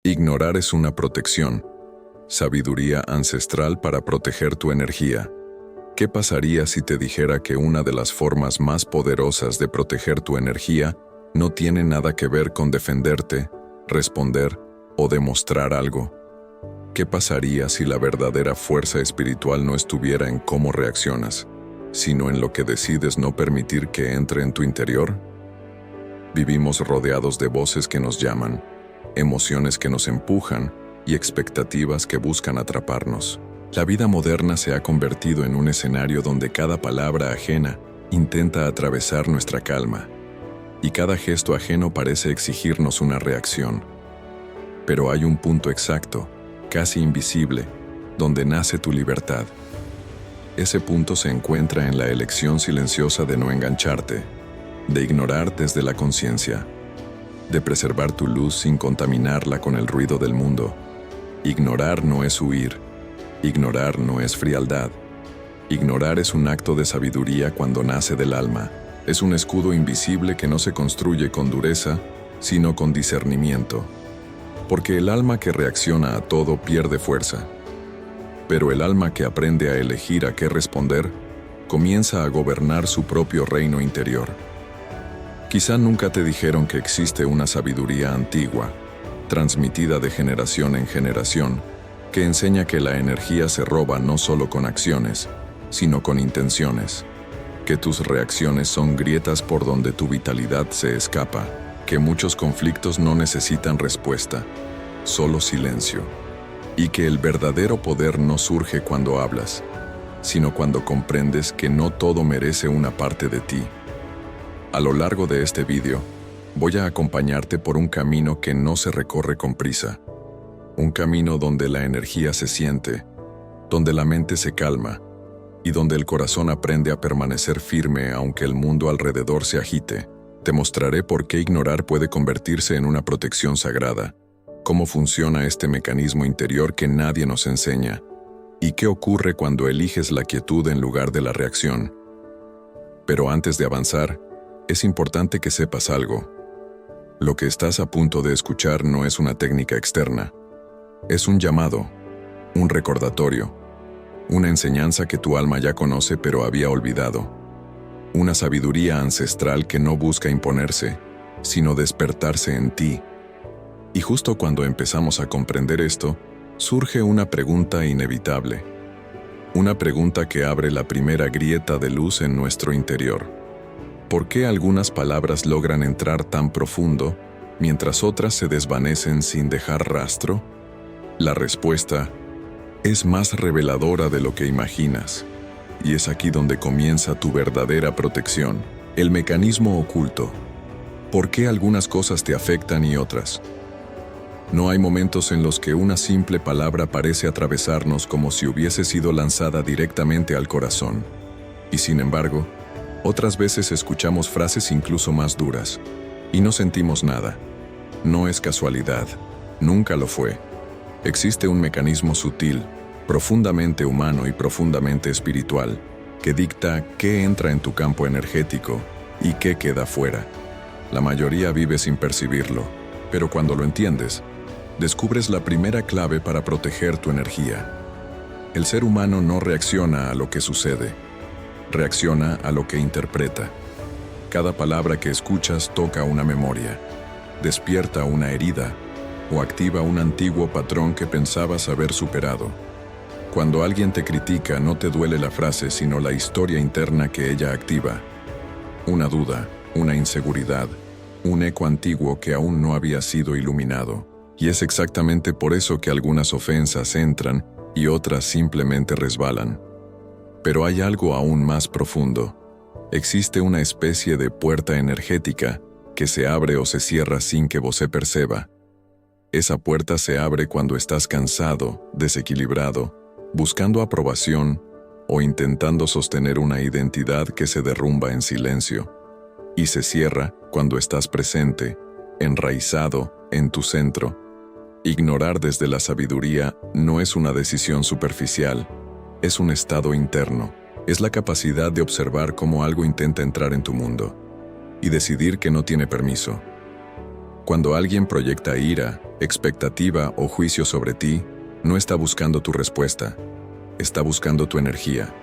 Ignorar es una protección, sabiduría ancestral para proteger tu energía. ¿Qué pasaría si te dijera que una de las formas más poderosas de proteger tu energía no tiene nada que ver con defenderte, responder o demostrar algo? ¿Qué pasaría si la verdadera fuerza espiritual no estuviera en cómo reaccionas, sino en lo que decides no permitir que entre en tu interior? Vivimos rodeados de voces que nos llaman, emociones que nos empujan y expectativas que buscan atraparnos. La vida moderna se ha convertido en un escenario donde cada palabra ajena intenta atravesar nuestra calma, y cada gesto ajeno parece exigirnos una reacción. Pero hay un punto exacto, casi invisible, donde nace tu libertad. Ese punto se encuentra en la elección silenciosa de no engancharte, de ignorar desde la conciencia, de preservar tu luz sin contaminarla con el ruido del mundo. Ignorar no es huir, ignorar no es frialdad. Ignorar es un acto de sabiduría cuando nace del alma. Es un escudo invisible que no se construye con dureza, sino con discernimiento. Porque el alma que reacciona a todo pierde fuerza. Pero el alma que aprende a elegir a qué responder, comienza a gobernar su propio reino interior. Quizá nunca te dijeron que existe una sabiduría antigua, transmitida de generación en generación, que enseña que la energía se roba no solo con acciones, sino con intenciones, que tus reacciones son grietas por donde tu vitalidad se escapa, que muchos conflictos no necesitan respuesta, solo silencio, y que el verdadero poder no surge cuando hablas, sino cuando comprendes que no todo merece una parte de ti. A lo largo de este vídeo, voy a acompañarte por un camino que no se recorre con prisa, un camino donde la energía se siente, donde la mente se calma y donde el corazón aprende a permanecer firme aunque el mundo alrededor se agite. Te mostraré por qué ignorar puede convertirse en una protección sagrada, cómo funciona este mecanismo interior que nadie nos enseña, y qué ocurre cuando eliges la quietud en lugar de la reacción. Pero antes de avanzar, es importante que sepas algo. Lo que estás a punto de escuchar no es una técnica externa. Es un llamado, un recordatorio, una enseñanza que tu alma ya conoce pero había olvidado. Una sabiduría ancestral que no busca imponerse, sino despertarse en ti. Y justo cuando empezamos a comprender esto, surge una pregunta inevitable. Una pregunta que abre la primera grieta de luz en nuestro interior. ¿Por qué algunas palabras logran entrar tan profundo, mientras otras se desvanecen sin dejar rastro? La respuesta es más reveladora de lo que imaginas, y es aquí donde comienza tu verdadera protección, el mecanismo oculto. ¿Por qué algunas cosas te afectan y otras? No hay momentos en los que una simple palabra parece atravesarnos como si hubiese sido lanzada directamente al corazón. Y sin embargo, otras veces escuchamos frases incluso más duras, y no sentimos nada. No es casualidad, nunca lo fue. Existe un mecanismo sutil, profundamente humano y profundamente espiritual, que dicta qué entra en tu campo energético y qué queda fuera. La mayoría vive sin percibirlo, pero cuando lo entiendes, descubres la primera clave para proteger tu energía. El ser humano no reacciona a lo que sucede, reacciona a lo que interpreta. Cada palabra que escuchas toca una memoria, despierta una herida o activa un antiguo patrón que pensabas haber superado. Cuando alguien te critica, no te duele la frase, sino la historia interna que ella activa. Una duda, una inseguridad, un eco antiguo que aún no había sido iluminado. Y es exactamente por eso que algunas ofensas entran y otras simplemente resbalan. Pero hay algo aún más profundo. Existe una especie de puerta energética que se abre o se cierra sin que vos se perceba. Esa puerta se abre cuando estás cansado, desequilibrado, buscando aprobación o intentando sostener una identidad que se derrumba en silencio. Y se cierra cuando estás presente, enraizado en tu centro. Ignorar desde la sabiduría no es una decisión superficial, es un estado interno. Es la capacidad de observar cómo algo intenta entrar en tu mundo y decidir que no tiene permiso. Cuando alguien proyecta ira, expectativa o juicio sobre ti, no está buscando tu respuesta, está buscando tu energía.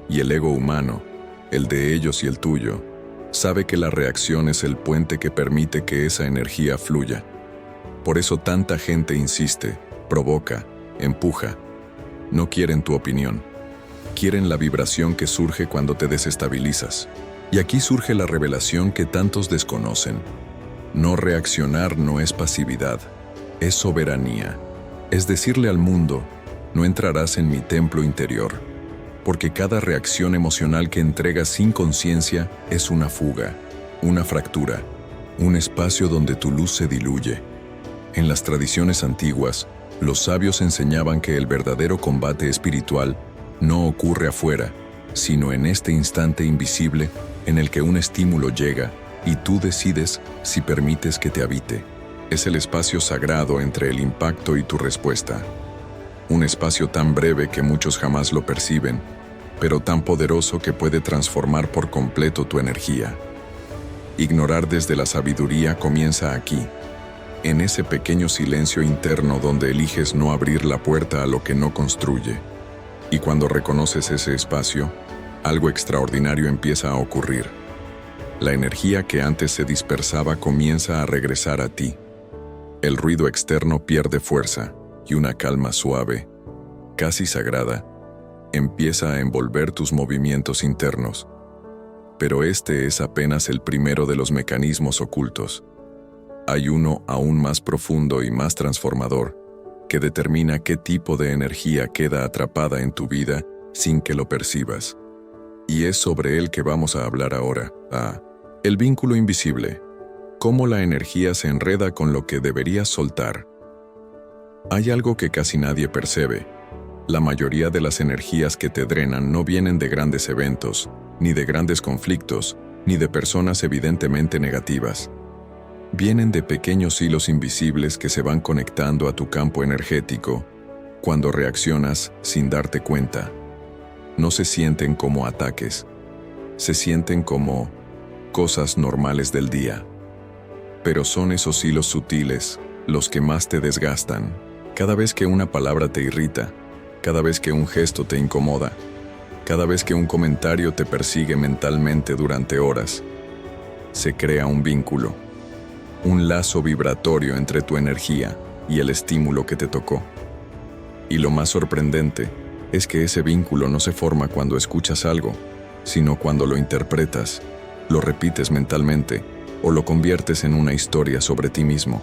Y el ego humano, el de ellos y el tuyo, sabe que la reacción es el puente que permite que esa energía fluya. Por eso tanta gente insiste, provoca, empuja. No quieren tu opinión. Quieren la vibración que surge cuando te desestabilizas. Y aquí surge la revelación que tantos desconocen. No reaccionar no es pasividad, es soberanía. Es decirle al mundo, no entrarás en mi templo interior, porque cada reacción emocional que entregas sin conciencia es una fuga, una fractura, un espacio donde tu luz se diluye. En las tradiciones antiguas, los sabios enseñaban que el verdadero combate espiritual no ocurre afuera, sino en este instante invisible en el que un estímulo llega y tú decides si permites que te habite. Es el espacio sagrado entre el impacto y tu respuesta. Un espacio tan breve que muchos jamás lo perciben, pero tan poderoso que puede transformar por completo tu energía. Ignorar desde la sabiduría comienza aquí, en ese pequeño silencio interno donde eliges no abrir la puerta a lo que no construye. Y cuando reconoces ese espacio, algo extraordinario empieza a ocurrir. La energía que antes se dispersaba comienza a regresar a ti. El ruido externo pierde fuerza y una calma suave, casi sagrada, empieza a envolver tus movimientos internos. Pero este es apenas el primero de los mecanismos ocultos. Hay uno aún más profundo y más transformador, que determina qué tipo de energía queda atrapada en tu vida sin que lo percibas. Y es sobre él que vamos a hablar ahora. El vínculo invisible. Cómo la energía se enreda con lo que deberías soltar. Hay algo que casi nadie percibe. La mayoría de las energías que te drenan no vienen de grandes eventos, ni de grandes conflictos, ni de personas evidentemente negativas. Vienen de pequeños hilos invisibles que se van conectando a tu campo energético cuando reaccionas sin darte cuenta. No se sienten como ataques, se sienten como cosas normales del día. Pero son esos hilos sutiles los que más te desgastan. Cada vez que una palabra te irrita, cada vez que un gesto te incomoda, cada vez que un comentario te persigue mentalmente durante horas, se crea un vínculo, un lazo vibratorio entre tu energía y el estímulo que te tocó. Y lo más sorprendente es que ese vínculo no se forma cuando escuchas algo, sino cuando lo interpretas, lo repites mentalmente o lo conviertes en una historia sobre ti mismo.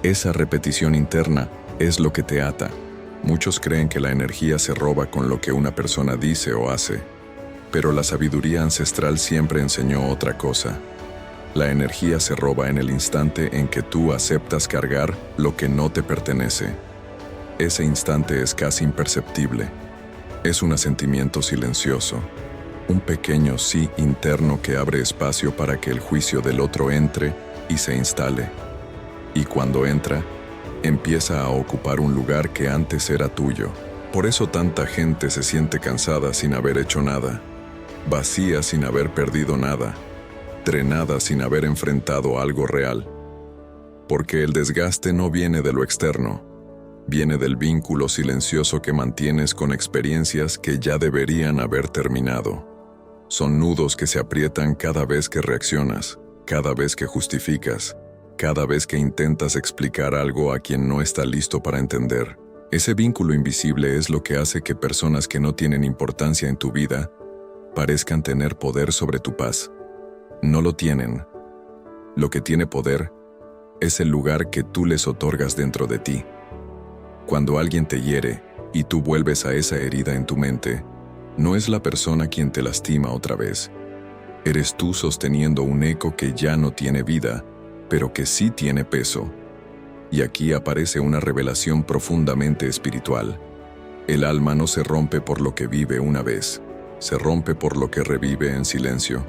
Esa repetición interna es lo que te ata. Muchos creen que la energía se roba con lo que una persona dice o hace, pero la sabiduría ancestral siempre enseñó otra cosa. La energía se roba en el instante en que tú aceptas cargar lo que no te pertenece. Ese instante es casi imperceptible. Es un asentimiento silencioso, un pequeño sí interno que abre espacio para que el juicio del otro entre y se instale. Y cuando entra, empieza a ocupar un lugar que antes era tuyo. Por eso tanta gente se siente cansada sin haber hecho nada, vacía sin haber perdido nada, drenada sin haber enfrentado algo real. Porque el desgaste no viene de lo externo, viene del vínculo silencioso que mantienes con experiencias que ya deberían haber terminado. Son nudos que se aprietan cada vez que reaccionas, cada vez que justificas, cada vez que intentas explicar algo a quien no está listo para entender. Ese vínculo invisible es lo que hace que personas que no tienen importancia en tu vida parezcan tener poder sobre tu paz. No lo tienen. Lo que tiene poder es el lugar que tú les otorgas dentro de ti. Cuando alguien te hiere y tú vuelves a esa herida en tu mente, no es la persona quien te lastima otra vez. Eres tú sosteniendo un eco que ya no tiene vida, pero que sí tiene peso. Y aquí aparece una revelación profundamente espiritual. El alma no se rompe por lo que vive una vez, se rompe por lo que revive en silencio.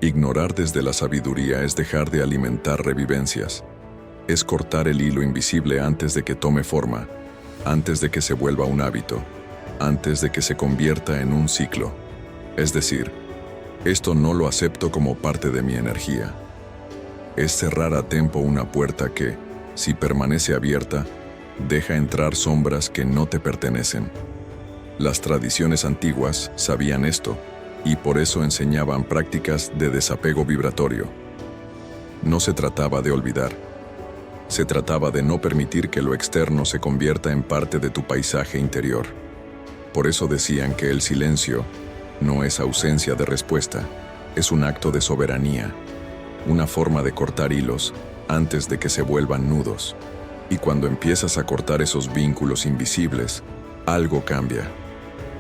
Ignorar desde la sabiduría es dejar de alimentar revivencias. Es cortar el hilo invisible antes de que tome forma, antes de que se vuelva un hábito, antes de que se convierta en un ciclo. Es decir, esto no lo acepto como parte de mi energía. Es cerrar a tiempo una puerta que, Si permanece abierta, deja entrar sombras que no te pertenecen. Las tradiciones antiguas sabían esto y por eso enseñaban prácticas de desapego vibratorio. No se trataba de olvidar. Se trataba de no permitir que lo externo se convierta en parte de tu paisaje interior. Por eso decían que el silencio no es ausencia de respuesta, es un acto de soberanía, una forma de cortar hilos antes de que se vuelvan nudos. Y cuando empiezas a cortar esos vínculos invisibles, algo cambia.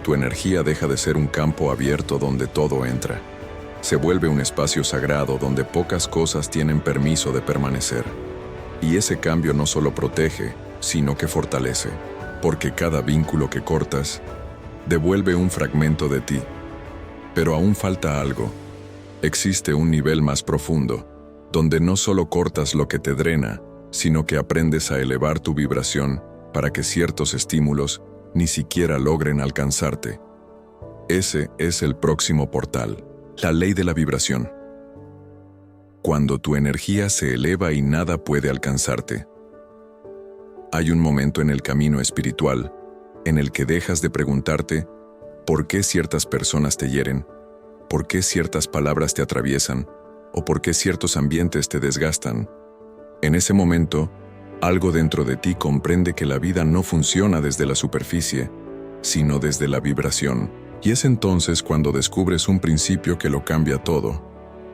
Tu energía deja de ser un campo abierto donde todo entra. Se vuelve un espacio sagrado donde pocas cosas tienen permiso de permanecer. Y ese cambio no solo protege, sino que fortalece. Porque cada vínculo que cortas devuelve un fragmento de ti. Pero aún falta algo. Existe un nivel más profundo, donde no solo cortas lo que te drena, sino que aprendes a elevar tu vibración para que ciertos estímulos ni siquiera logren alcanzarte. Ese es el próximo portal, la ley de la vibración. Cuando tu energía se eleva y nada puede alcanzarte. Hay un momento en el camino espiritual en el que dejas de preguntarte por qué ciertas personas te hieren, por qué ciertas palabras te atraviesan o por qué ciertos ambientes te desgastan. En ese momento, algo dentro de ti comprende que la vida no funciona desde la superficie, sino desde la vibración. Y es entonces cuando descubres un principio que lo cambia todo.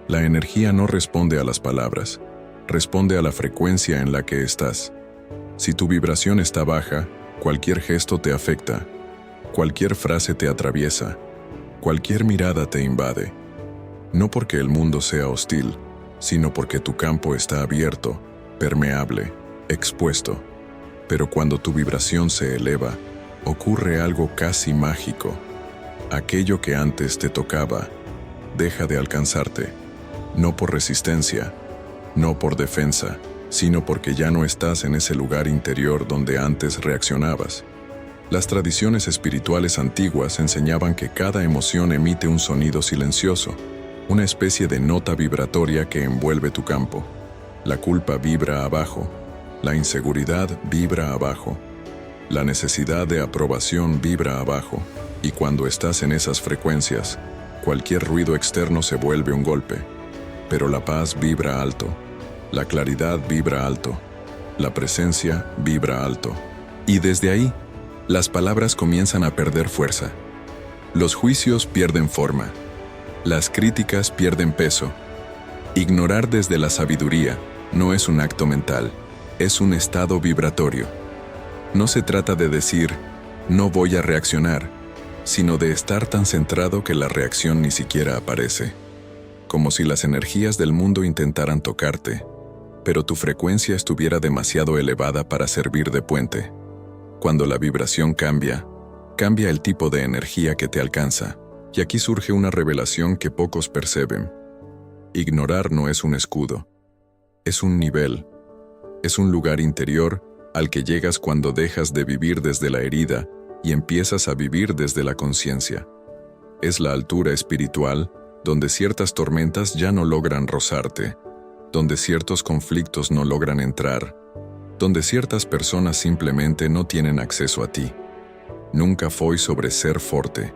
La energía no responde a las palabras, responde a la frecuencia en la que estás. Si tu vibración está baja, cualquier gesto te afecta, cualquier frase te atraviesa, cualquier mirada te invade. No porque el mundo sea hostil, sino porque tu campo está abierto, permeable, expuesto. Pero cuando tu vibración se eleva, ocurre algo casi mágico. Aquello que antes te tocaba, deja de alcanzarte. No por resistencia, no por defensa, sino porque ya no estás en ese lugar interior donde antes reaccionabas. Las tradiciones espirituales antiguas enseñaban que cada emoción emite un sonido silencioso, una especie de nota vibratoria que envuelve tu campo. La culpa vibra abajo, la inseguridad vibra abajo, la necesidad de aprobación vibra abajo, y cuando estás en esas frecuencias, cualquier ruido externo se vuelve un golpe. Pero la paz vibra alto, la claridad vibra alto, la presencia vibra alto. Y desde ahí, las palabras comienzan a perder fuerza. Los juicios pierden forma, las críticas pierden peso. Ignorar desde la sabiduría no es un acto mental, es un estado vibratorio. No se trata de decir, no voy a reaccionar, sino de estar tan centrado que la reacción ni siquiera aparece. Como si las energías del mundo intentaran tocarte, pero tu frecuencia estuviera demasiado elevada para servir de puente. Cuando la vibración cambia, cambia el tipo de energía que te alcanza, y aquí surge una revelación que pocos perciben. Ignorar no es un escudo, es un nivel, es un lugar interior al que llegas cuando dejas de vivir desde la herida y empiezas a vivir desde la conciencia. Es la altura espiritual donde ciertas tormentas ya no logran rozarte, donde ciertos conflictos no logran entrar, donde ciertas personas simplemente no tienen acceso a ti. Nunca fue sobre ser fuerte,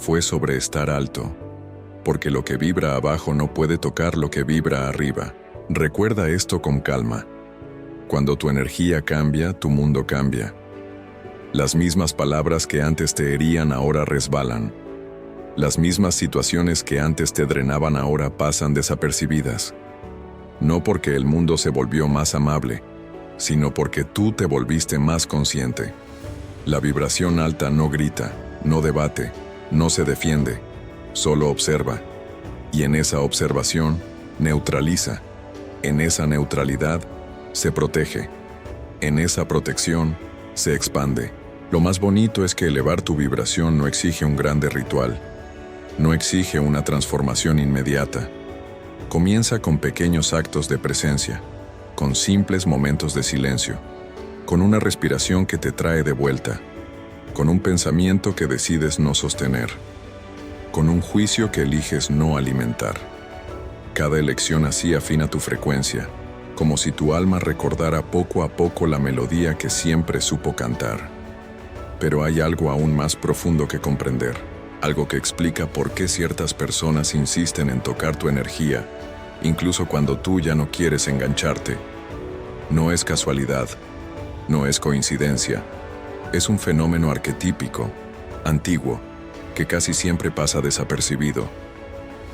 fue sobre estar alto, porque lo que vibra abajo no puede tocar lo que vibra arriba. Recuerda esto con calma. Cuando tu energía cambia, tu mundo cambia. Las mismas palabras que antes te herían ahora resbalan. Las mismas situaciones que antes te drenaban ahora pasan desapercibidas. No porque el mundo se volvió más amable, sino porque tú te volviste más consciente. La vibración alta no grita, no debate, no se defiende, solo observa. Y en esa observación, neutraliza. En esa neutralidad, se protege. En esa protección, se expande. Lo más bonito es que elevar tu vibración no exige un grande ritual. No exige una transformación inmediata. Comienza con pequeños actos de presencia, con simples momentos de silencio, con una respiración que te trae de vuelta, con un pensamiento que decides no sostener, con un juicio que eliges no alimentar. Cada elección así afina tu frecuencia, como si tu alma recordara poco a poco la melodía que siempre supo cantar. Pero hay algo aún más profundo que comprender, algo que explica por qué ciertas personas insisten en tocar tu energía, incluso cuando tú ya no quieres engancharte. No es casualidad, no es coincidencia, es un fenómeno arquetípico, antiguo, que casi siempre pasa desapercibido.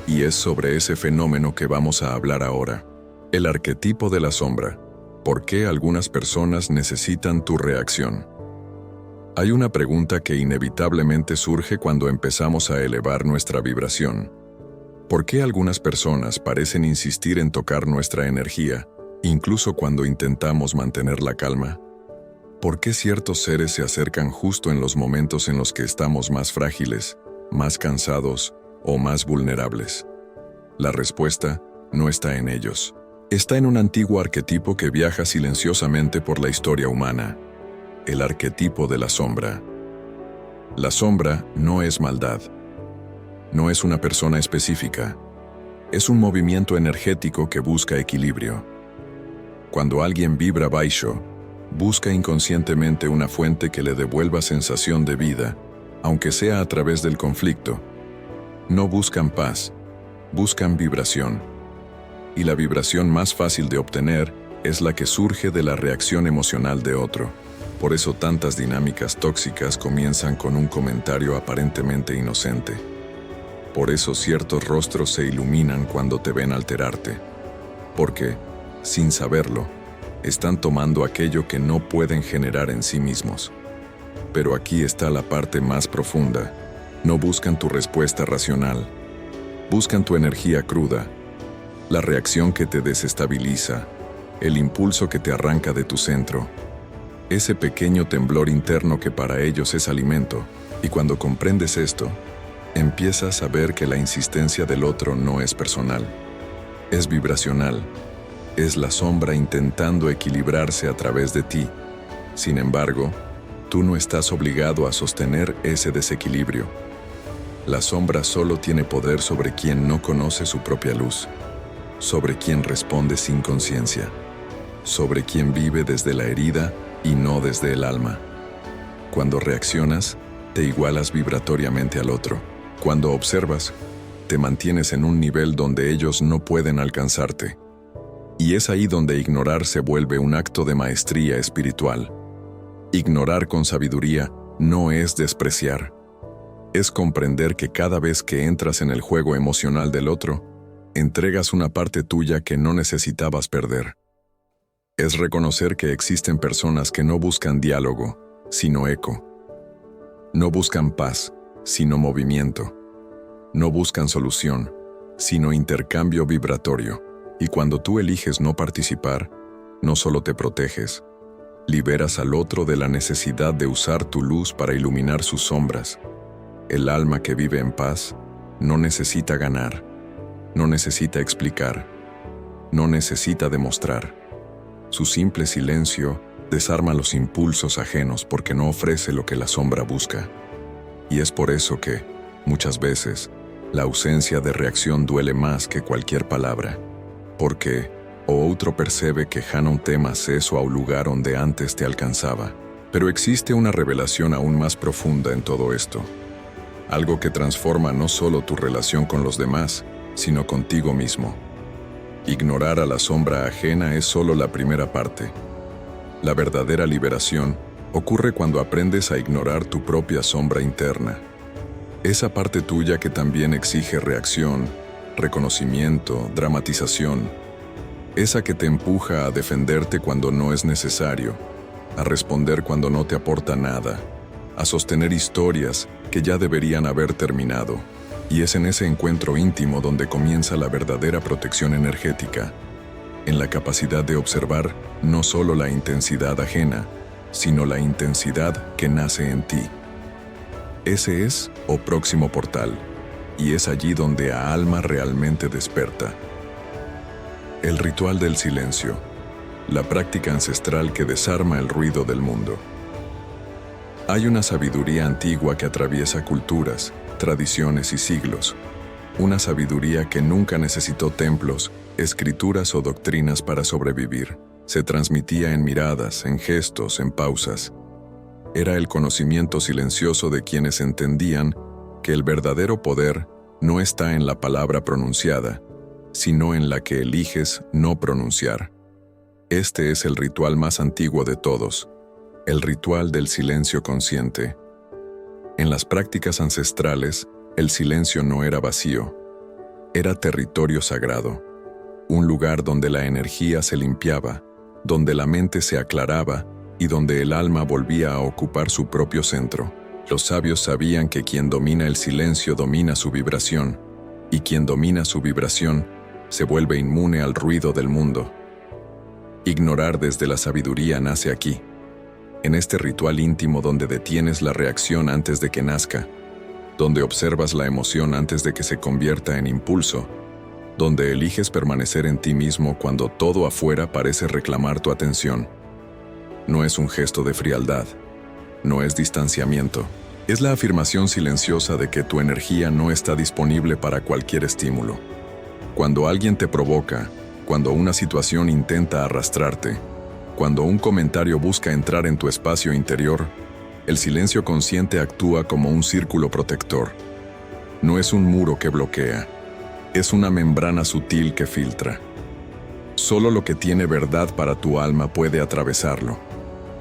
Y es sobre ese fenómeno que vamos a hablar ahora. El arquetipo de la sombra. ¿Por qué algunas personas necesitan tu reacción? Hay una pregunta que inevitablemente surge cuando empezamos a elevar nuestra vibración. ¿Por qué algunas personas parecen insistir en tocar nuestra energía, incluso cuando intentamos mantener la calma? ¿Por qué ciertos seres se acercan justo en los momentos en los que estamos más frágiles, más cansados o más vulnerables? La respuesta no está en ellos. Está en un antiguo arquetipo que viaja silenciosamente por la historia humana, el arquetipo de la sombra. La sombra no es maldad, no es una persona específica, es un movimiento energético que busca equilibrio. Cuando alguien vibra baixo, busca inconscientemente una fuente que le devuelva sensación de vida, aunque sea a través del conflicto. No buscan paz, buscan vibración. Y la vibración más fácil de obtener es la que surge de la reacción emocional de otro. Por eso tantas dinámicas tóxicas comienzan con un comentario aparentemente inocente. Por eso ciertos rostros se iluminan cuando te ven alterarte. Porque, sin saberlo, están tomando aquello que no pueden generar en sí mismos. Pero aquí está la parte más profunda. No buscan tu respuesta racional. Buscan tu energía cruda, la reacción que te desestabiliza, el impulso que te arranca de tu centro, ese pequeño temblor interno que para ellos es alimento. Y cuando comprendes esto, empiezas a ver que la insistencia del otro no es personal, es vibracional, es la sombra intentando equilibrarse a través de ti. Sin embargo, tú no estás obligado a sostener ese desequilibrio. La sombra solo tiene poder sobre quien no conoce su propia luz, sobre quien responde sin conciencia, sobre quien vive desde la herida y no desde el alma. Cuando reaccionas, te igualas vibratoriamente al otro. Cuando observas, te mantienes en un nivel donde ellos no pueden alcanzarte. Y es ahí donde ignorar se vuelve un acto de maestría espiritual. Ignorar con sabiduría no es despreciar. Es comprender que cada vez que entras en el juego emocional del otro, entregas una parte tuya que no necesitabas perder. Es reconocer que existen personas que no buscan diálogo, sino eco. No buscan paz, sino movimiento. No buscan solución, sino intercambio vibratorio. Y cuando tú eliges no participar, no solo te proteges, liberas al otro de la necesidad de usar tu luz para iluminar sus sombras. El alma que vive en paz no necesita ganar, no necesita explicar, no necesita demostrar. Su simple silencio desarma los impulsos ajenos porque no ofrece lo que la sombra busca. Y es por eso que, muchas veces, la ausencia de reacción duele más que cualquier palabra. Porque o outro percebe que já não tem acceso ao lugar onde antes te alcanzaba. Pero existe una revelación aún más profunda en todo esto. Algo que transforma no solo tu relación con los demás, sino contigo mismo. Ignorar a la sombra ajena es solo la primera parte. La verdadera liberación ocurre cuando aprendes a ignorar tu propia sombra interna. Esa parte tuya que también exige reacción, reconocimiento, dramatización. Esa que te empuja a defenderte cuando no es necesario, a responder cuando no te aporta nada, a sostener historias que ya deberían haber terminado. Y es en ese encuentro íntimo donde comienza la verdadera protección energética, en la capacidad de observar no solo la intensidad ajena, sino la intensidad que nace en ti. Ese es o próximo portal, y es allí donde a alma realmente desperta. El ritual del silencio, la práctica ancestral que desarma el ruido del mundo. Hay una sabiduría antigua que atraviesa culturas, tradiciones y siglos. Una sabiduría que nunca necesitó templos, escrituras o doctrinas para sobrevivir. Se transmitía en miradas, en gestos, en pausas. Era el conocimiento silencioso de quienes entendían que el verdadero poder no está en la palabra pronunciada, sino en la que eliges no pronunciar. Este es el ritual más antiguo de todos, el ritual del silencio consciente. En las prácticas ancestrales, el silencio no era vacío, era territorio sagrado, un lugar donde la energía se limpiaba, donde la mente se aclaraba y donde el alma volvía a ocupar su propio centro. Los sabios sabían que quien domina el silencio domina su vibración, y quien domina su vibración se vuelve inmune al ruido del mundo. Ignorar desde la sabiduría nace aquí, en este ritual íntimo donde detienes la reacción antes de que nazca, donde observas la emoción antes de que se convierta en impulso, donde eliges permanecer en ti mismo cuando todo afuera parece reclamar tu atención. No es un gesto de frialdad, no es distanciamiento, es la afirmación silenciosa de que tu energía no está disponible para cualquier estímulo. Cuando alguien te provoca, cuando una situación intenta arrastrarte, cuando un comentario busca entrar en tu espacio interior, el silencio consciente actúa como un círculo protector. No es un muro que bloquea, es una membrana sutil que filtra. Solo lo que tiene verdad para tu alma puede atravesarlo.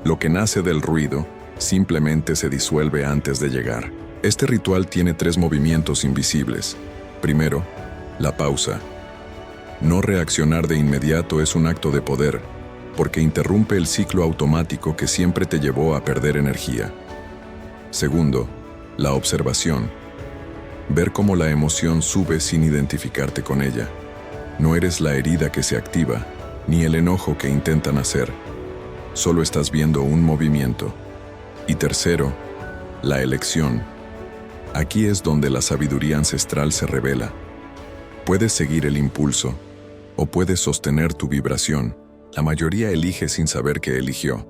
Lo que nace del ruido simplemente se disuelve antes de llegar. Este ritual tiene 3 movimientos invisibles. Primero, la pausa. No reaccionar de inmediato es un acto de poder, porque interrumpe el ciclo automático que siempre te llevó a perder energía. Segundo, la observación. Ver cómo la emoción sube sin identificarte con ella. No eres la herida que se activa, ni el enojo que intenta nacer. Solo estás viendo un movimiento. Y tercero, la elección. Aquí es donde la sabiduría ancestral se revela. Puedes seguir el impulso, o puedes sostener tu vibración. La mayoría elige sin saber que eligió.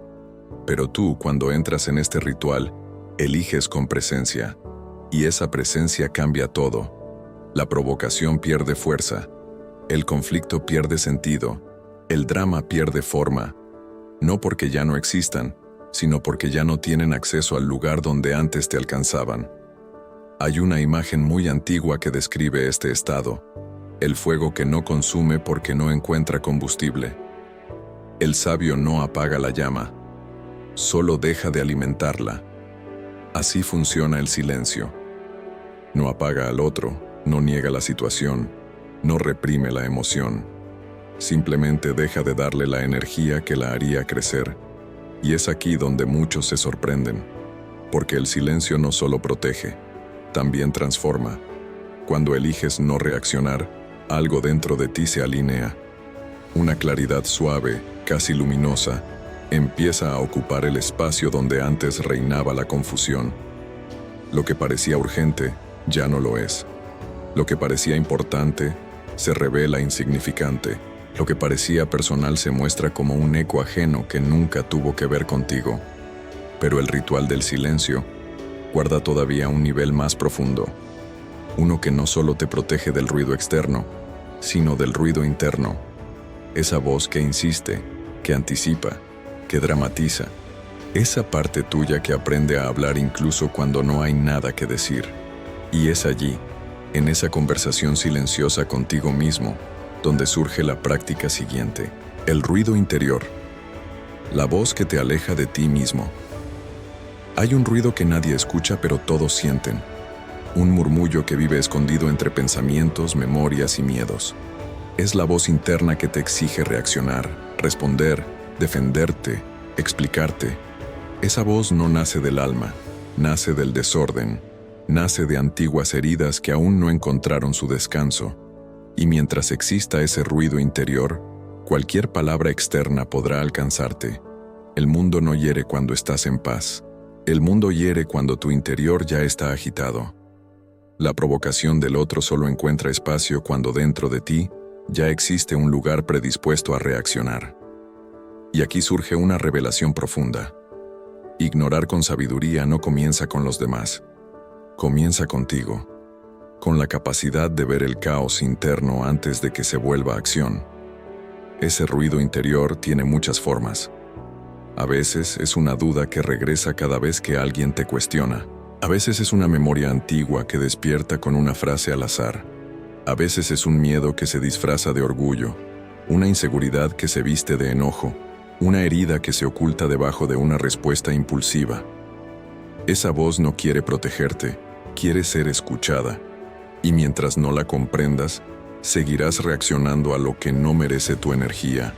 Pero tú, cuando entras en este ritual, eliges con presencia. Y esa presencia cambia todo. La provocación pierde fuerza. El conflicto pierde sentido. El drama pierde forma. No porque ya no existan, sino porque ya no tienen acceso al lugar donde antes te alcanzaban. Hay una imagen muy antigua que describe este estado. El fuego que no consume porque no encuentra combustible. El sabio no apaga la llama, solo deja de alimentarla. Así funciona el silencio. No apaga al otro, no niega la situación, no reprime la emoción. Simplemente deja de darle la energía que la haría crecer. Y es aquí donde muchos se sorprenden, porque el silencio no solo protege, también transforma. Cuando eliges no reaccionar, algo dentro de ti se alinea. Una claridad suave, casi luminosa, empieza a ocupar el espacio donde antes reinaba la confusión. Lo que parecía urgente, ya no lo es. Lo que parecía importante, se revela insignificante. Lo que parecía personal se muestra como un eco ajeno que nunca tuvo que ver contigo. Pero el ritual del silencio guarda todavía un nivel más profundo. Uno que no solo te protege del ruido externo, sino del ruido interno. Esa voz que insiste, que anticipa, que dramatiza. Esa parte tuya que aprende a hablar incluso cuando no hay nada que decir. Y es allí, en esa conversación silenciosa contigo mismo, donde surge la práctica siguiente. El ruido interior. La voz que te aleja de ti mismo. Hay un ruido que nadie escucha pero todos sienten. Un murmullo que vive escondido entre pensamientos, memorias y miedos. Es la voz interna que te exige reaccionar, responder, defenderte, explicarte. Esa voz no nace del alma, nace del desorden, nace de antiguas heridas que aún no encontraron su descanso. Y mientras exista ese ruido interior, cualquier palabra externa podrá alcanzarte. El mundo no hiere cuando estás en paz. El mundo hiere cuando tu interior ya está agitado. La provocación del otro solo encuentra espacio cuando dentro de ti ya existe un lugar predispuesto a reaccionar. Y aquí surge una revelación profunda. Ignorar con sabiduría no comienza con los demás. Comienza contigo. con la capacidad de ver el caos interno antes de que se vuelva acción. Ese ruido interior tiene muchas formas. A veces es una duda que regresa cada vez que alguien te cuestiona. A veces es una memoria antigua que despierta con una frase al azar. A veces es un miedo que se disfraza de orgullo, una inseguridad que se viste de enojo, una herida que se oculta debajo de una respuesta impulsiva. Esa voz no quiere protegerte, quiere ser escuchada. Y mientras no la comprendas, seguirás reaccionando a lo que no merece tu energía.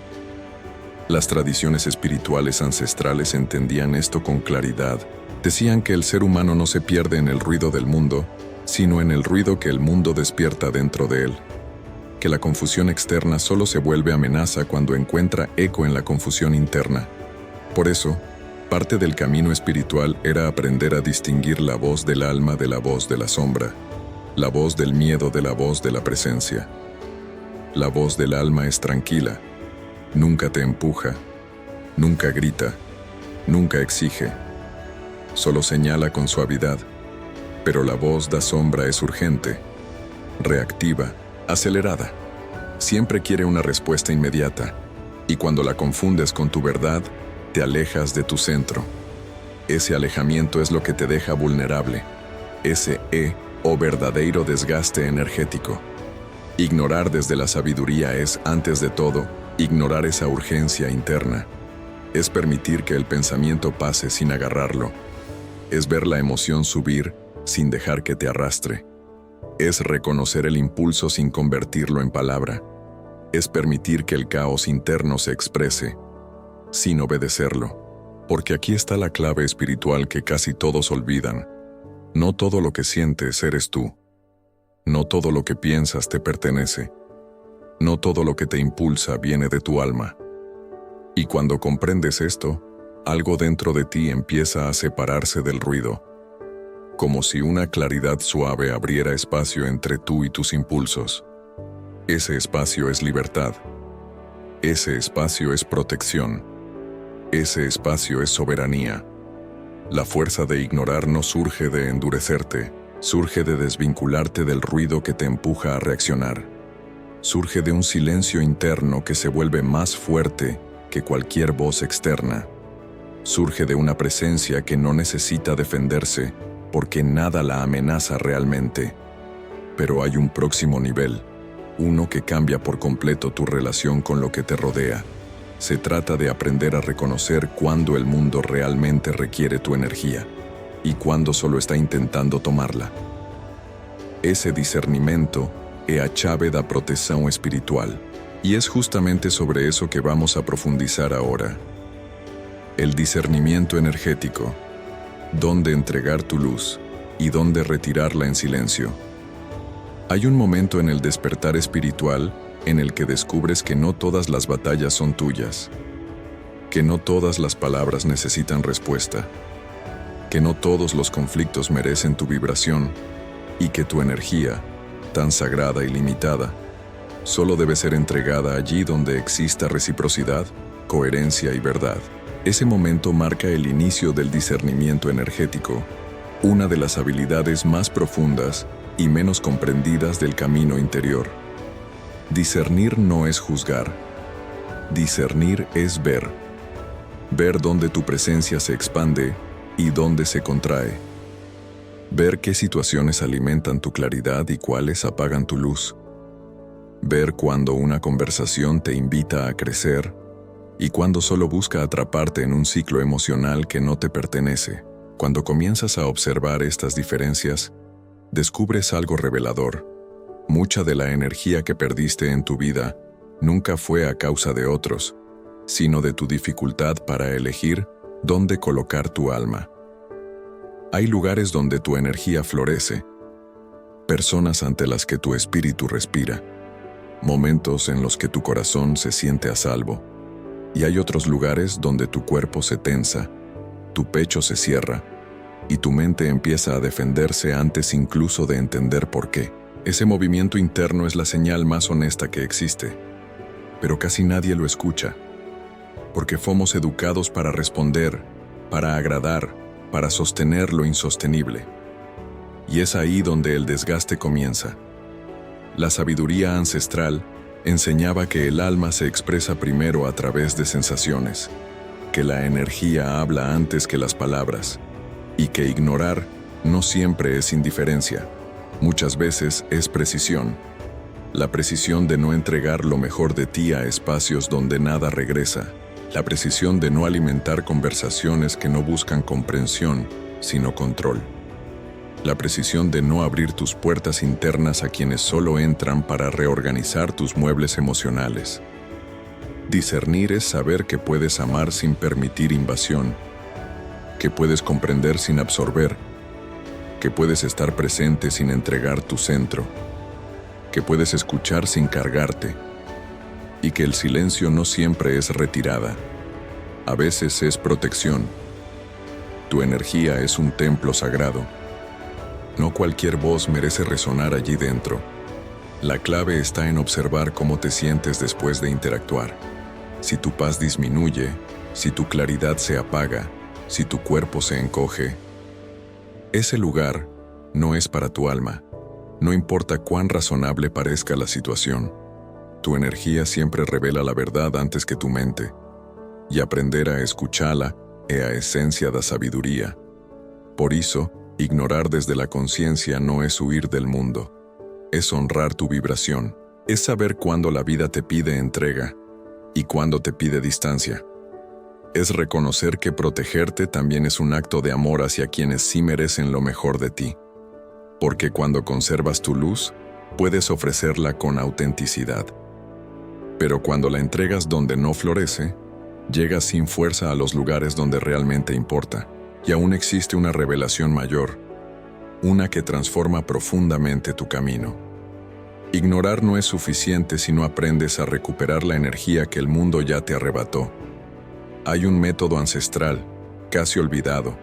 Las tradiciones espirituales ancestrales entendían esto con claridad. Decían que el ser humano no se pierde en el ruido del mundo, sino en el ruido que el mundo despierta dentro de él. Que la confusión externa solo se vuelve amenaza cuando encuentra eco en la confusión interna. Por eso, parte del camino espiritual era aprender a distinguir la voz del alma de la voz de la sombra, la voz del miedo de la voz de la presencia. La voz del alma es tranquila, nunca te empuja, nunca grita, nunca exige, solo señala con suavidad. Pero la voz da sombra es urgente, reactiva, acelerada. Siempre quiere una respuesta inmediata, y cuando la confundes con tu verdad, te alejas de tu centro. Ese alejamiento es lo que te deja vulnerable, ese o verdadero desgaste energético. Ignorar desde la sabiduría es, antes de todo, ignorar esa urgencia interna. Es permitir que el pensamiento pase sin agarrarlo. Es ver la emoción subir sin dejar que te arrastre. Es reconocer el impulso sin convertirlo en palabra. Es permitir que el caos interno se exprese, sin obedecerlo. Porque aquí está la clave espiritual que casi todos olvidan. No todo lo que sientes eres tú. No todo lo que piensas te pertenece. No todo lo que te impulsa viene de tu alma. Y cuando comprendes esto, algo dentro de ti empieza a separarse del ruido, como si una claridad suave abriera espacio entre tú y tus impulsos. Ese espacio es libertad. Ese espacio es protección. Ese espacio es soberanía. La fuerza de ignorar no surge de endurecerte, surge de desvincularte del ruido que te empuja a reaccionar. Surge de un silencio interno que se vuelve más fuerte que cualquier voz externa. Surge de una presencia que no necesita defenderse, porque nada la amenaza realmente. Pero hay un próximo nivel, uno que cambia por completo tu relación con lo que te rodea. Se trata de aprender a reconocer cuándo el mundo realmente requiere tu energía y cuándo solo está intentando tomarla. Ese discernimento é a chave da proteção espiritual, y es justamente sobre eso que vamos a profundizar ahora. El discernimiento energético. Dónde entregar tu luz y dónde retirarla en silencio. Hay un momento en el despertar espiritual en el que descubres que no todas las batallas son tuyas, que no todas las palabras necesitan respuesta, que no todos los conflictos merecen tu vibración y que tu energía, tan sagrada y limitada, solo debe ser entregada allí donde exista reciprocidad, coherencia y verdad. Ese momento marca el inicio del discernimiento energético, una de las habilidades más profundas y menos comprendidas del camino interior. Discernir no es juzgar. Discernir es ver. Ver dónde tu presencia se expande y dónde se contrae. Ver qué situaciones alimentan tu claridad y cuáles apagan tu luz. Ver cuando una conversación te invita a crecer y cuando solo busca atraparte en un ciclo emocional que no te pertenece. Cuando comienzas a observar estas diferencias, descubres algo revelador. Mucha de la energía que perdiste en tu vida nunca fue a causa de otros, sino de tu dificultad para elegir dónde colocar tu alma. Hay lugares donde tu energía florece, personas ante las que tu espíritu respira, momentos en los que tu corazón se siente a salvo. Y hay otros lugares donde tu cuerpo se tensa, tu pecho se cierra, y tu mente empieza a defenderse antes incluso de entender por qué. Ese movimiento interno es la señal más honesta que existe, pero casi nadie lo escucha, porque fuimos educados para responder, para agradar, para sostener lo insostenible. Y es ahí donde el desgaste comienza. La sabiduría ancestral enseñaba que el alma se expresa primero a través de sensaciones, que la energía habla antes que las palabras, y que ignorar no siempre es indiferencia, muchas veces es precisión. La precisión de no entregar lo mejor de ti a espacios donde nada regresa, la precisión de no alimentar conversaciones que no buscan comprensión, sino control. La precisión de no abrir tus puertas internas a quienes solo entran para reorganizar tus muebles emocionales. Discernir es saber que puedes amar sin permitir invasión, que puedes comprender sin absorber, que puedes estar presente sin entregar tu centro, que puedes escuchar sin cargarte, y que el silencio no siempre es retirada, a veces es protección. Tu energía es un templo sagrado. No cualquier voz merece resonar allí dentro. La clave está en observar cómo te sientes después de interactuar. Si tu paz disminuye, si tu claridad se apaga, si tu cuerpo se encoge, ese lugar no es para tu alma. No importa cuán razonable parezca la situación. Tu energía siempre revela la verdad antes que tu mente. Y aprender a escucharla é a esencia da sabiduría. Por eso, ignorar desde la conciencia no es huir del mundo. Es honrar tu vibración. Es saber cuándo la vida te pide entrega y cuándo te pide distancia. Es reconocer que protegerte también es un acto de amor hacia quienes sí merecen lo mejor de ti. Porque cuando conservas tu luz, puedes ofrecerla con autenticidad. Pero cuando la entregas donde no florece, llegas sin fuerza a los lugares donde realmente importa. Y aún existe una revelación mayor, una que transforma profundamente tu camino. Ignorar no es suficiente si no aprendes a recuperar la energía que el mundo ya te arrebató. Hay un método ancestral, casi olvidado,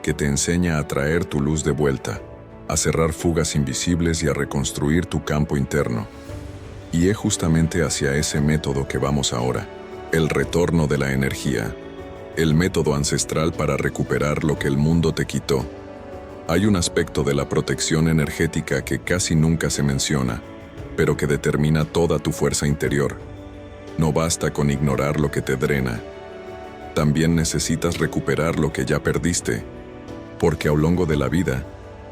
que te enseña a traer tu luz de vuelta, a cerrar fugas invisibles y a reconstruir tu campo interno. Y es justamente hacia ese método que vamos ahora, el retorno de la energía. El método ancestral para recuperar lo que el mundo te quitó. Hay un aspecto de la protección energética que casi nunca se menciona, pero que determina toda tu fuerza interior. No basta con ignorar lo que te drena. También necesitas recuperar lo que ya perdiste, porque a lo largo de la vida,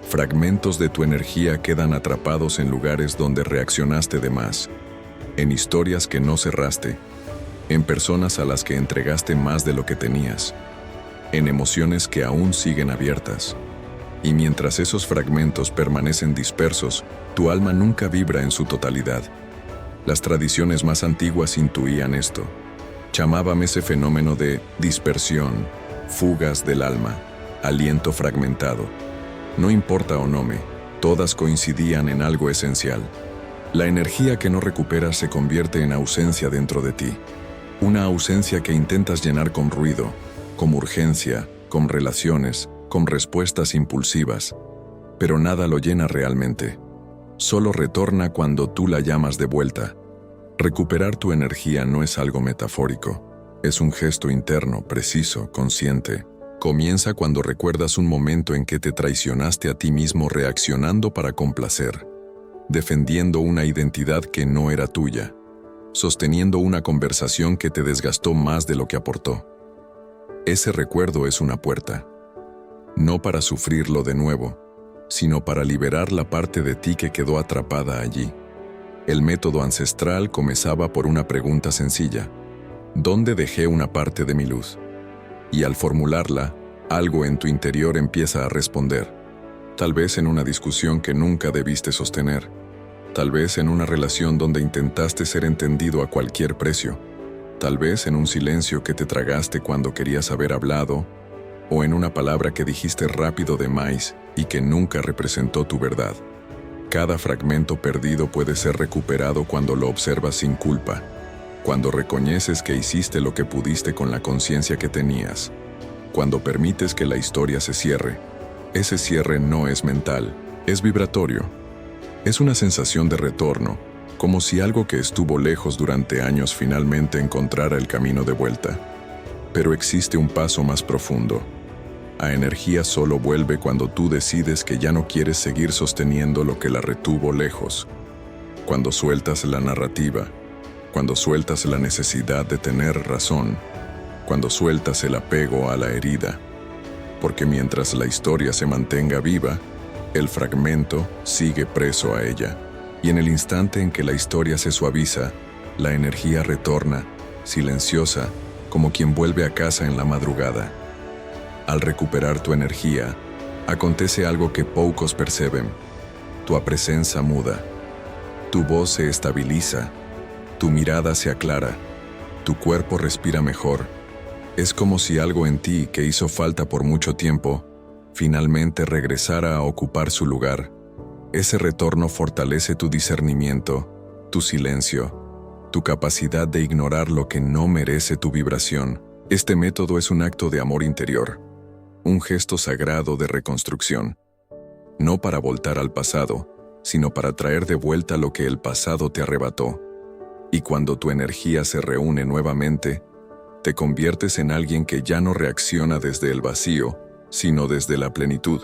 fragmentos de tu energía quedan atrapados en lugares donde reaccionaste de más, en historias que no cerraste, en personas a las que entregaste más de lo que tenías, en emociones que aún siguen abiertas. Y mientras esos fragmentos permanecen dispersos, tu alma nunca vibra en su totalidad. Las tradiciones más antiguas intuían esto. Llamaban ese fenómeno de dispersión, fugas del alma, aliento fragmentado. No importa o no todas coincidían en algo esencial. La energía que no recuperas se convierte en ausencia dentro de ti. Una ausencia que intentas llenar con ruido, con urgencia, con relaciones, con respuestas impulsivas. Pero nada lo llena realmente. Solo retorna cuando tú la llamas de vuelta. Recuperar tu energía no es algo metafórico. Es un gesto interno, preciso, consciente. Comienza cuando recuerdas un momento en que te traicionaste a ti mismo reaccionando para complacer, defendiendo una identidad que no era tuya, sosteniendo una conversación que te desgastó más de lo que aportó. Ese recuerdo es una puerta, no para sufrirlo de nuevo, sino para liberar la parte de ti que quedó atrapada allí. El método ancestral comenzaba por una pregunta sencilla: ¿dónde dejé una parte de mi luz? Y al formularla, algo en tu interior empieza a responder. Tal vez en una discusión que nunca debiste sostener. Tal vez en una relación donde intentaste ser entendido a cualquier precio. Tal vez en un silencio que te tragaste cuando querías haber hablado, o en una palabra que dijiste rápido de más y que nunca representó tu verdad. Cada fragmento perdido puede ser recuperado cuando lo observas sin culpa, cuando reconoces que hiciste lo que pudiste con la conciencia que tenías, cuando permites que la historia se cierre. Ese cierre no es mental, es vibratorio. Es una sensación de retorno, como si algo que estuvo lejos durante años finalmente encontrara el camino de vuelta. Pero existe un paso más profundo. a energía solo vuelve cuando tú decides que ya no quieres seguir sosteniendo lo que la retuvo lejos. Cuando sueltas la narrativa, cuando sueltas la necesidad de tener razón, cuando sueltas el apego a la herida. Porque mientras la historia se mantenga viva, el fragmento sigue preso a ella. Y en el instante en que la historia se suaviza, la energía retorna, silenciosa, como quien vuelve a casa en la madrugada. Al recuperar tu energía, acontece algo que pocos perciben. Tu presencia muda, tu voz se estabiliza, tu mirada se aclara, tu cuerpo respira mejor. Es como si algo en ti que hizo falta por mucho tiempo, finalmente regresara a ocupar su lugar. Ese retorno fortalece tu discernimiento, tu silencio, tu capacidad de ignorar lo que no merece tu vibración. Este método es un acto de amor interior, un gesto sagrado de reconstrucción, no para voltar al pasado, sino para traer de vuelta lo que el pasado te arrebató. Y cuando tu energía se reúne nuevamente, te conviertes en alguien que ya no reacciona desde el vacío, sino desde la plenitud.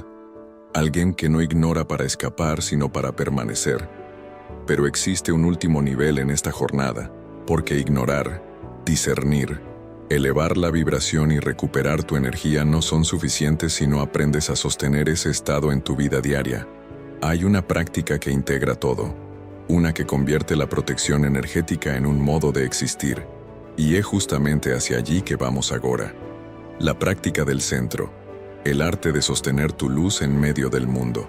Alguien que no ignora para escapar, sino para permanecer. Pero existe un último nivel en esta jornada, porque ignorar, discernir, elevar la vibración y recuperar tu energía no son suficientes si no aprendes a sostener ese estado en tu vida diaria. Hay una práctica que integra todo, una que convierte la protección energética en un modo de existir. Y es justamente hacia allí que vamos ahora. La práctica del centro, el arte de sostener tu luz en medio del mundo.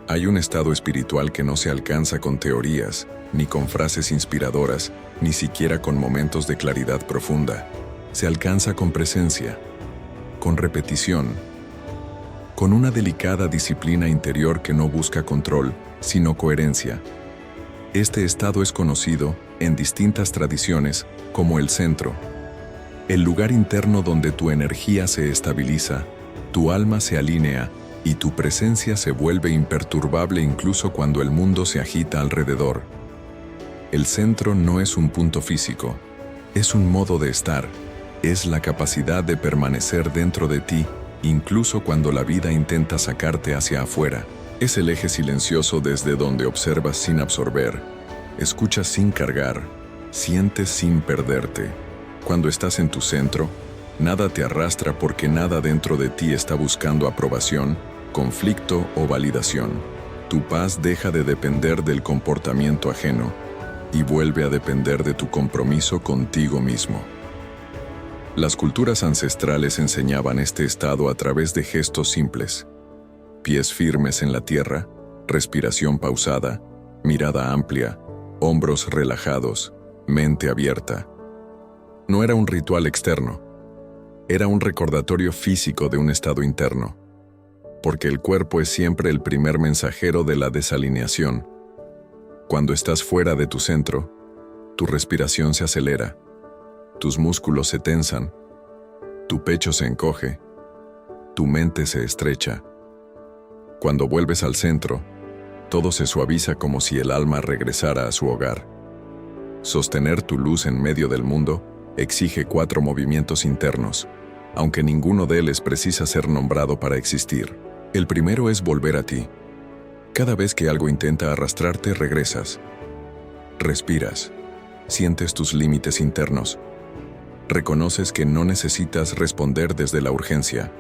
Hay un estado espiritual que no se alcanza con teorías, ni con frases inspiradoras, ni siquiera con momentos de claridad profunda. Se alcanza con presencia, con repetición, con una delicada disciplina interior que no busca control, sino coherencia. Este estado es conocido, en distintas tradiciones, como el centro, el lugar interno donde tu energía se estabiliza, tu alma se alinea y tu presencia se vuelve imperturbable incluso cuando el mundo se agita alrededor. El centro no es un punto físico, es un modo de estar, es la capacidad de permanecer dentro de ti, incluso cuando la vida intenta sacarte hacia afuera. Es el eje silencioso desde donde observas sin absorber, escuchas sin cargar, sientes sin perderte. Cuando estás en tu centro, nada te arrastra porque nada dentro de ti está buscando aprobación, conflicto o validación. Tu paz deja de depender del comportamiento ajeno y vuelve a depender de tu compromiso contigo mismo. Las culturas ancestrales enseñaban este estado a través de gestos simples. Pies firmes en la tierra, respiración pausada, mirada amplia, hombros relajados, mente abierta. No era un ritual externo, era un recordatorio físico de un estado interno, porque el cuerpo es siempre el primer mensajero de la desalineación. Cuando estás fuera de tu centro, tu respiración se acelera, tus músculos se tensan, tu pecho se encoge, tu mente se estrecha. Cuando vuelves al centro, todo se suaviza como si el alma regresara a su hogar. Sostener tu luz en medio del mundo exige 4 movimientos internos, aunque ninguno de ellos precisa ser nombrado para existir. El primero es volver a ti. Cada vez que algo intenta arrastrarte, regresas. Respiras. Sientes tus límites internos. Reconoces que no necesitas responder desde la urgencia.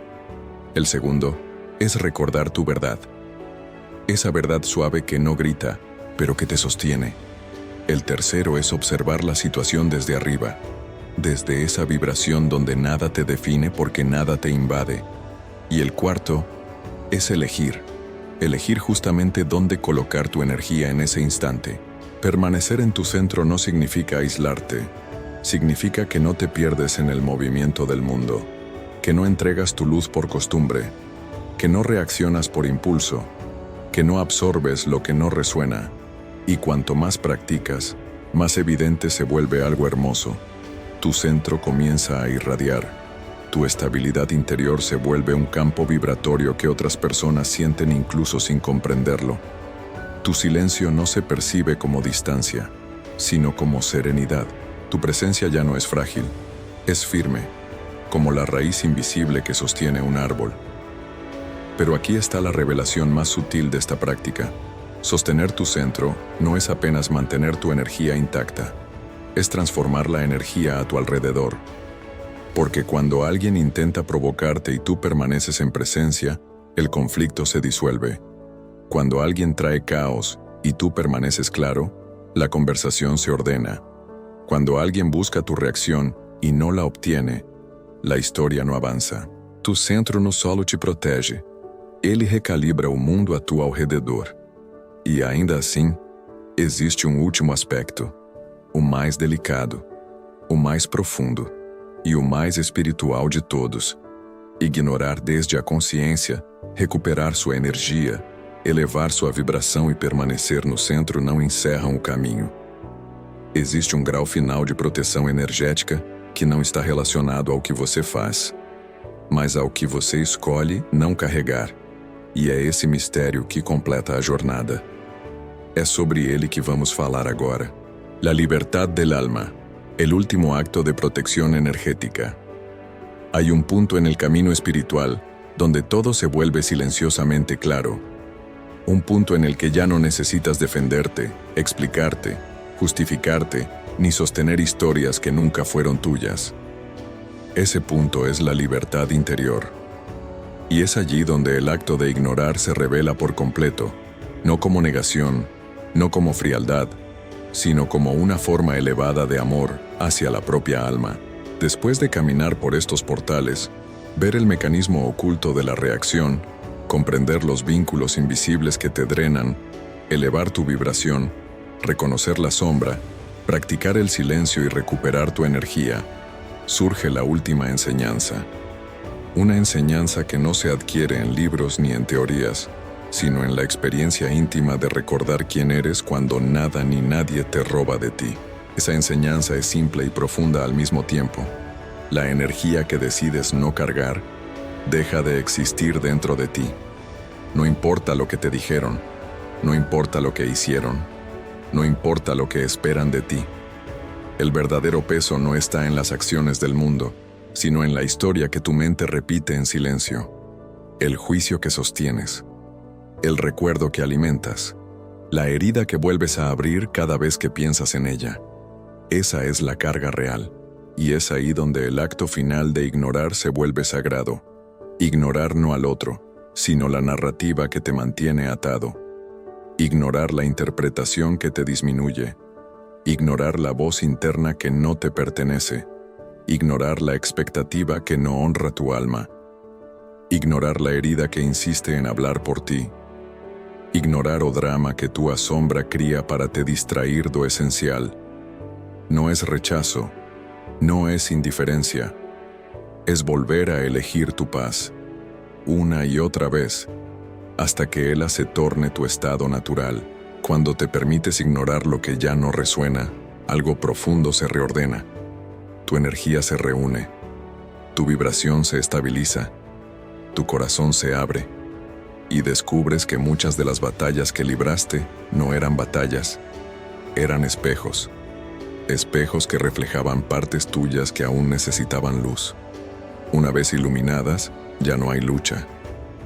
El segundo es recordar tu verdad. Esa verdad suave que no grita, pero que te sostiene. El tercero es observar la situación desde arriba, desde esa vibración donde nada te define porque nada te invade. Y el cuarto es elegir justamente dónde colocar tu energía en ese instante. Permanecer en tu centro no significa aislarte, significa que no te pierdes en el movimiento del mundo, que no entregas tu luz por costumbre, que no reaccionas por impulso, que no absorbes lo que no resuena. Y cuanto más practicas, más evidente se vuelve algo hermoso. Tu centro comienza a irradiar. Tu estabilidad interior se vuelve un campo vibratorio que otras personas sienten incluso sin comprenderlo. Tu silencio no se percibe como distancia, sino como serenidad. Tu presencia ya no es frágil, es firme, como la raíz invisible que sostiene un árbol. Pero aquí está la revelación más sutil de esta práctica. Sostener tu centro no es apenas mantener tu energía intacta, es transformar la energía a tu alrededor. Porque cuando alguien intenta provocarte y tú permaneces en presencia, el conflicto se disuelve. Cuando alguien trae caos y tú permaneces claro, la conversación se ordena. Cuando alguien busca tu reacción y no la obtiene, la historia no avanza. Tu centro no solo te protege, ele recalibra o mundo a tu alrededor. E ainda assim, existe um último aspecto, o mais delicado, o mais profundo e o mais espiritual de todos. Ignorar desde a consciência, recuperar sua energia, elevar sua vibração e permanecer no centro não encerram o caminho. Existe um grau final de proteção energética que não está relacionado ao que você faz, mas ao que você escolhe não carregar. E é esse mistério que completa a jornada. É sobre ele que vamos falar agora. La libertad del alma, el último acto de protección energética. Hay un punto en el camino espiritual donde todo se vuelve silenciosamente claro. Un punto en el que ya no necesitas defenderte, explicarte, justificarte, ni sostener historias que nunca fueron tuyas. Ese punto es la libertad interior. Y es allí donde el acto de ignorar se revela por completo, no como negación, no como frialdad, sino como una forma elevada de amor hacia la propia alma. Después de caminar por estos portales, ver el mecanismo oculto de la reacción, comprender los vínculos invisibles que te drenan, elevar tu vibración, reconocer la sombra, practicar el silencio y recuperar tu energía, surge la última enseñanza. Una enseñanza que no se adquiere en libros ni en teorías, sino en la experiencia íntima de recordar quién eres cuando nada ni nadie te roba de ti. Esa enseñanza es simple y profunda al mismo tiempo. La energía que decides no cargar deja de existir dentro de ti. No importa lo que te dijeron, no importa lo que hicieron, no importa lo que esperan de ti. El verdadero peso no está en las acciones del mundo, sino en la historia que tu mente repite en silencio, el juicio que sostienes, el recuerdo que alimentas, la herida que vuelves a abrir cada vez que piensas en ella. Esa es la carga real, y es ahí donde el acto final de ignorar se vuelve sagrado. Ignorar no al otro, sino la narrativa que te mantiene atado. Ignorar la interpretación que te disminuye. Ignorar la voz interna que no te pertenece. Ignorar la expectativa que no honra tu alma. Ignorar la herida que insiste en hablar por ti. Ignorar o drama que tu asombra cría para te distraer do esencial. No es rechazo, no es indiferencia. Es volver a elegir tu paz, una y otra vez, hasta que ella se torne tu estado natural. Cuando te permites ignorar lo que ya no resuena, algo profundo se reordena. Tu energía se reúne, tu vibración se estabiliza, tu corazón se abre, y descubres que muchas de las batallas que libraste no eran batallas, eran espejos. Espejos que reflejaban partes tuyas que aún necesitaban luz. Una vez iluminadas, ya no hay lucha,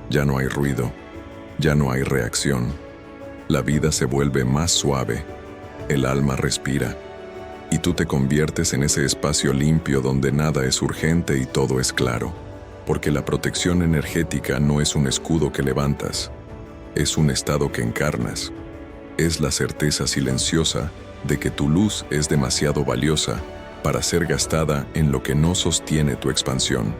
ya no hay ruido, ya no hay reacción. La vida se vuelve más suave, el alma respira, y tú te conviertes en ese espacio limpio donde nada es urgente y todo es claro. Porque la protección energética no es un escudo que levantas, es un estado que encarnas. Es la certeza silenciosa de que tu luz es demasiado valiosa para ser gastada en lo que no sostiene tu expansión.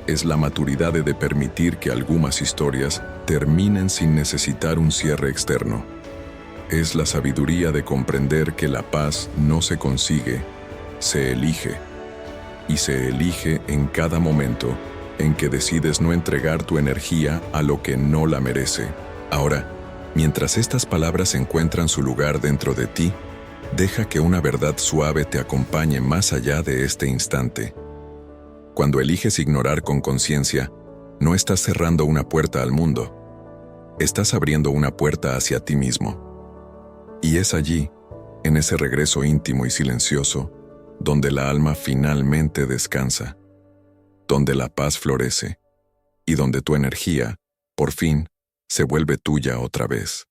Es la maturidad de permitir que algunas historias terminen sin necesitar un cierre externo. Es la sabiduría de comprender que la paz no se consigue, se elige. Y se elige en cada momento en que decides no entregar tu energía a lo que no la merece. Ahora, mientras estas palabras encuentran su lugar dentro de ti, deja que una verdad suave te acompañe más allá de este instante. Cuando eliges ignorar con conciencia, no estás cerrando una puerta al mundo, estás abriendo una puerta hacia ti mismo. Y es allí, en ese regreso íntimo y silencioso, donde la alma finalmente descansa, donde la paz florece y donde tu energía, por fin, se vuelve tuya otra vez.